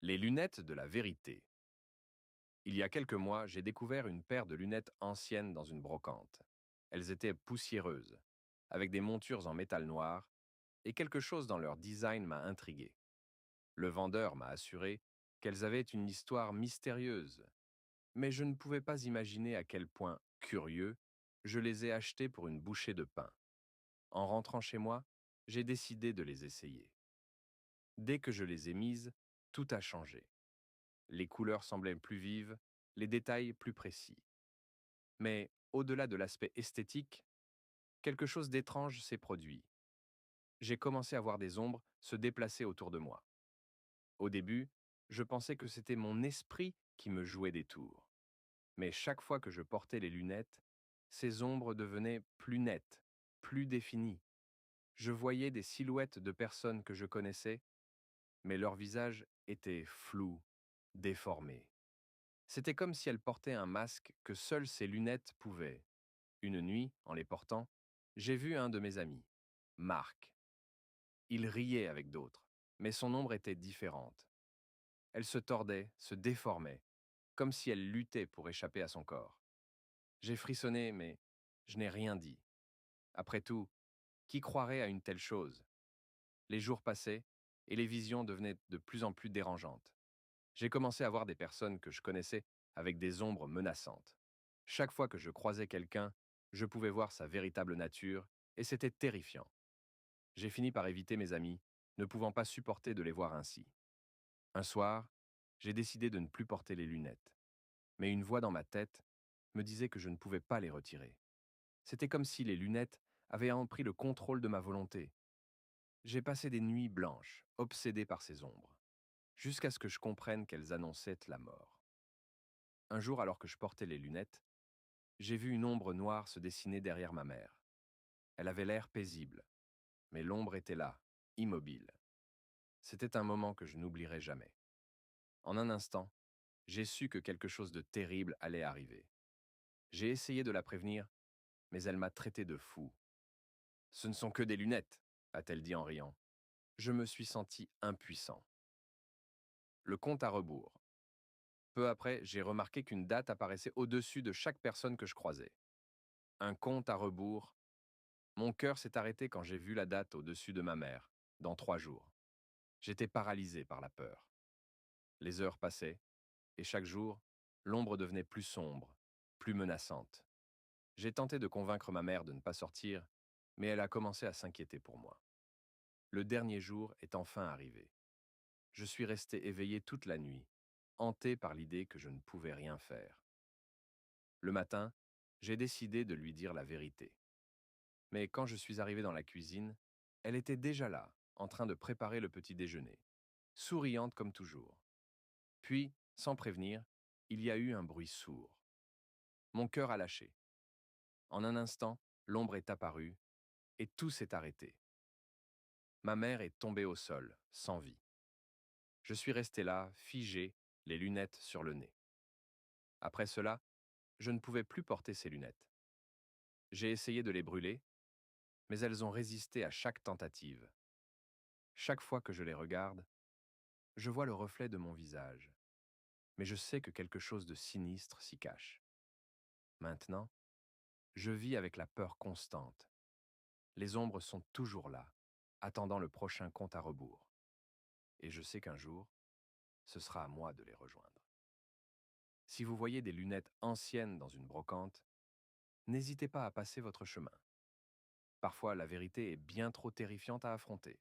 Les lunettes de la vérité. Il y a quelques mois, j'ai découvert une paire de lunettes anciennes dans une brocante. Elles étaient poussiéreuses, avec des montures en métal noir, et quelque chose dans leur design m'a intrigué. Le vendeur m'a assuré qu'elles avaient une histoire mystérieuse, mais je ne pouvais pas imaginer à quel point, curieux, je les ai achetées pour une bouchée de pain. En rentrant chez moi, j'ai décidé de les essayer. Dès que je les ai mises, tout a changé. Les couleurs semblaient plus vives, les détails plus précis. Mais au-delà de l'aspect esthétique, quelque chose d'étrange s'est produit. J'ai commencé à voir des ombres se déplacer autour de moi. Au début, je pensais que c'était mon esprit qui me jouait des tours. Mais chaque fois que je portais les lunettes, ces ombres devenaient plus nettes, plus définies. Je voyais des silhouettes de personnes que je connaissais, mais leur visage était flou, déformé. C'était comme si elles portaient un masque que seules ces lunettes pouvaient. Une nuit, en les portant, j'ai vu un de mes amis, Marc. Il riait avec d'autres, mais son ombre était différente. Elle se tordait, se déformait, comme si elle luttait pour échapper à son corps. J'ai frissonné, mais je n'ai rien dit. Après tout, qui croirait à une telle chose? Les jours passaient, et les visions devenaient de plus en plus dérangeantes. J'ai commencé à voir des personnes que je connaissais avec des ombres menaçantes. Chaque fois que je croisais quelqu'un, je pouvais voir sa véritable nature, et c'était terrifiant. J'ai fini par éviter mes amis, ne pouvant pas supporter de les voir ainsi. Un soir, j'ai décidé de ne plus porter les lunettes, mais une voix dans ma tête me disait que je ne pouvais pas les retirer. C'était comme si les lunettes avaient pris le contrôle de ma volonté. J'ai passé des nuits blanches, obsédé par ces ombres, jusqu'à ce que je comprenne qu'elles annonçaient la mort. Un jour, alors que je portais les lunettes, j'ai vu une ombre noire se dessiner derrière ma mère. Elle avait l'air paisible, mais l'ombre était là, immobile. C'était un moment que je n'oublierai jamais. En un instant, j'ai su que quelque chose de terrible allait arriver. J'ai essayé de la prévenir, mais elle m'a traité de fou. Ce ne sont que des lunettes, a-t-elle dit en riant. Je me suis senti impuissant. Le compte à rebours. Peu après, j'ai remarqué qu'une date apparaissait au-dessus de chaque personne que je croisais. Un compte à rebours. Mon cœur s'est arrêté quand j'ai vu la date au-dessus de ma mère, dans 3 jours. J'étais paralysé par la peur. Les heures passaient, et chaque jour, l'ombre devenait plus sombre, plus menaçante. J'ai tenté de convaincre ma mère de ne pas sortir, mais elle a commencé à s'inquiéter pour moi. Le dernier jour est enfin arrivé. Je suis resté éveillé toute la nuit, hanté par l'idée que je ne pouvais rien faire. Le matin, j'ai décidé de lui dire la vérité. Mais quand je suis arrivé dans la cuisine, elle était déjà là, en train de préparer le petit déjeuner, souriante comme toujours. Puis, sans prévenir, il y a eu un bruit sourd. Mon cœur a lâché. En un instant, l'ombre est apparue, et tout s'est arrêté. Ma mère est tombée au sol, sans vie. Je suis resté là, figé, les lunettes sur le nez. Après cela, je ne pouvais plus porter ces lunettes. J'ai essayé de les brûler, mais elles ont résisté à chaque tentative. Chaque fois que je les regarde, je vois le reflet de mon visage, mais je sais que quelque chose de sinistre s'y cache. Maintenant, je vis avec la peur constante. Les ombres sont toujours là, attendant le prochain compte à rebours. Et je sais qu'un jour, ce sera à moi de les rejoindre. Si vous voyez des lunettes anciennes dans une brocante, n'hésitez pas à passer votre chemin. Parfois, la vérité est bien trop terrifiante à affronter.